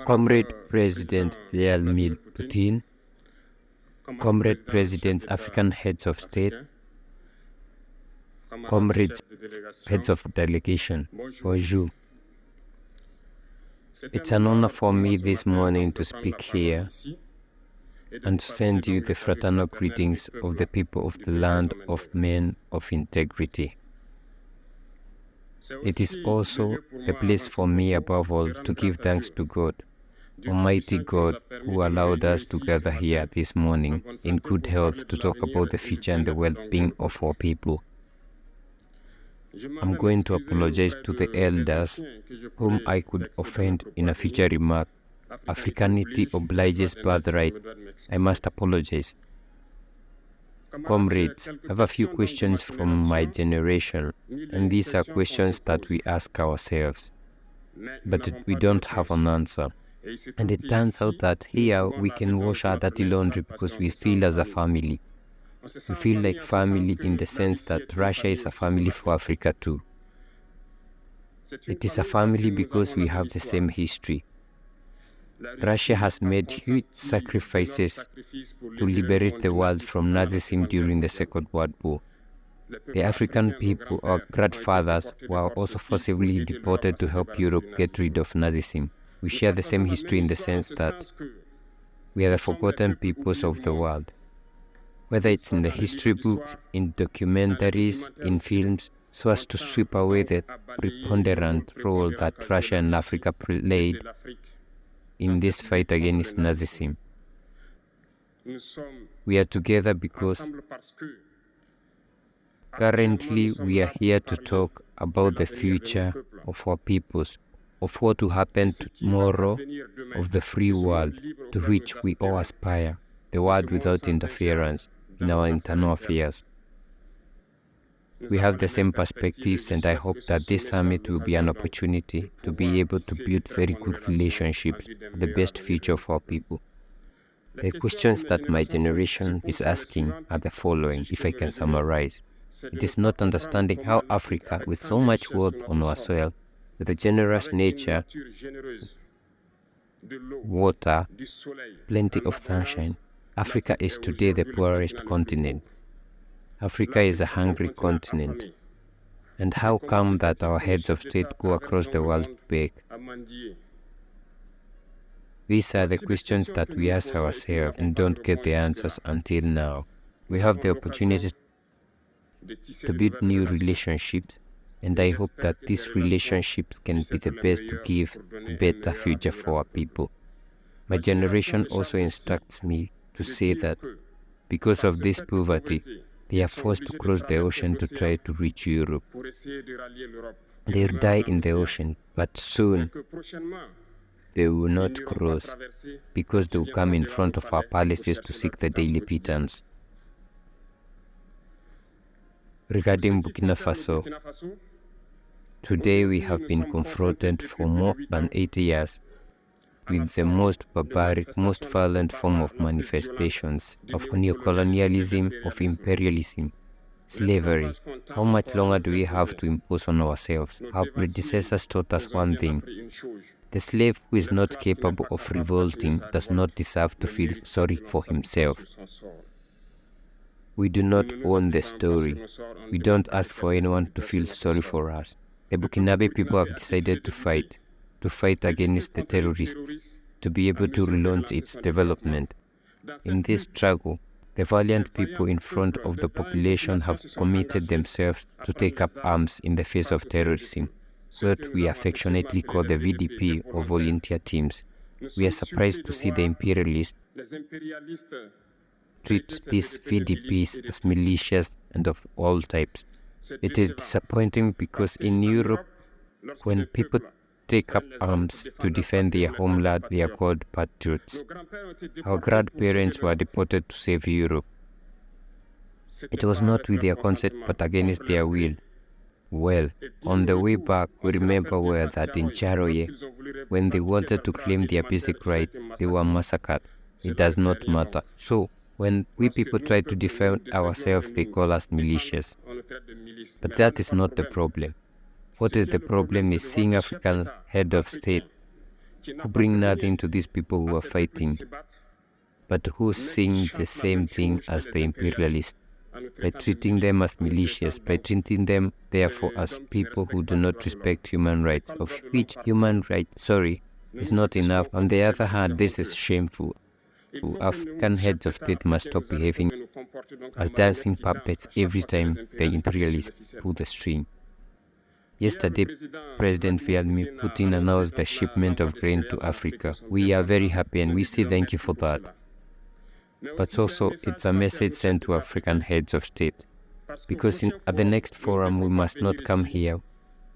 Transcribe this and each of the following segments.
Comrade President Vladimir Putin, Comrade Presidents, African heads of state, comrades, heads of delegation, bonjour. It's an honor for me this morning to speak here and to send you the fraternal greetings of the people of the land of men of integrity. It is also a place for me above all to give thanks to God, Almighty God, who allowed us to gather here this morning in good health to talk about the future and the well-being of our people. I'm going to apologize to the elders whom I could offend in a future remark. Africanity obliges birthright. I must apologize. Comrades, I have a few questions from my generation, and these are questions that we ask ourselves, but we don't have an answer. And it turns out that here we can wash our dirty laundry because we feel as a family. We feel like family in the sense that Russia is a family for Africa too. It is a family because we have the same history. Russia has made huge sacrifices to liberate the world from Nazism during the Second World War. The African people, our grandfathers, were also forcibly deported to help Europe get rid of Nazism. We share the same history in the sense that we are the forgotten peoples of the world. Whether it's in the history books, in documentaries, in films, so as to sweep away the preponderant role that Russia and Africa played in this fight against Nazism. We are together because currently we are here to talk about the future of our peoples, of what will happen tomorrow, of the free world to which we all aspire, the world without interference in our internal affairs. We have the same perspectives, and I hope that this summit will be an opportunity to be able to build very good relationships for the best future of our people. The questions that my generation is asking are the following, if I can summarize. It is not understanding how Africa, with so much wealth on our soil, with a generous nature, water, plenty of sunshine, Africa is today the poorest continent. Africa is a hungry continent. And how come that our heads of state go across the world to beg? These are the questions that we ask ourselves and don't get the answers until now. We have the opportunity to build new relationships, and I hope that these relationships can be the best to give a better future for our people. My generation also instructs me to say that because of this poverty, they are forced to cross the ocean to try to reach Europe. They'll die in the ocean, but soon they will not cross because they will come in front of our palaces to seek the daily pittance. Regarding Burkina Faso, today we have been confronted for more than 80 years with the most barbaric, most violent form of manifestations of neocolonialism, of imperialism, slavery. How much longer do we have to impose on ourselves? Our predecessors taught us one thing. The slave who is not capable of revolting does not deserve to feel sorry for himself. We do not own the story. We don't ask for anyone to feel sorry for us. The Burkinabe people have decided to fight against the terrorists, to be able to relaunch its development. In this struggle, the valiant people in front of the population have committed themselves to take up arms in the face of terrorism, what we affectionately call the VDP or volunteer teams. We are surprised to see the imperialists treat these VDPs as militias and of all types. It is disappointing because in Europe, when people take up arms to defend their homeland, they are called patriots. Our grandparents were deported to save Europe. It was not with their consent but against their will. Well, on the way back, we remember well that in Traore, when they wanted to claim their basic right, they were massacred. It does not matter. So, when we people try to defend ourselves, they call us militias. But that is not the problem. What is the problem is seeing African head of state who bring nothing to these people who are fighting, but who sing the same thing as the imperialists, by treating them as militias, by treating them therefore as people who do not respect human rights, of which human rights, is not enough. On the other hand, this is shameful. African heads of state must stop behaving as dancing puppets every time the imperialists pull the string. Yesterday, President Vladimir Putin announced the shipment of grain to Africa. We are very happy and we say thank you for that. But also, it's a message sent to African heads of state, because at the next forum we must not come here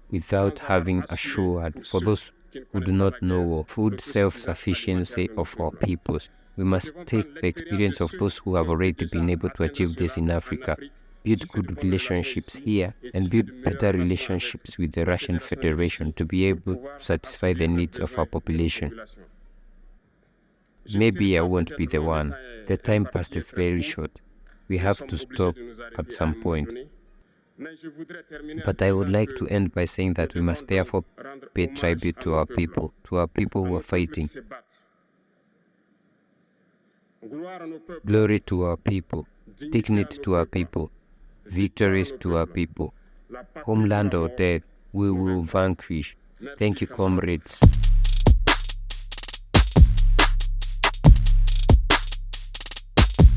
without having assured, for those who do not know, food self-sufficiency of our peoples. We must take the experience of those who have already been able to achieve this in Africa, build good relationships here, and build better relationships with the Russian Federation to be able to satisfy the needs of our population. Maybe I won't be the one. The time past is very short. We have to stop at some point. But I would like to end by saying that we must therefore pay tribute to our people who are fighting. Glory to our people, dignity to our people, victories to our people. Homeland or death, we will vanquish. Thank you, comrades.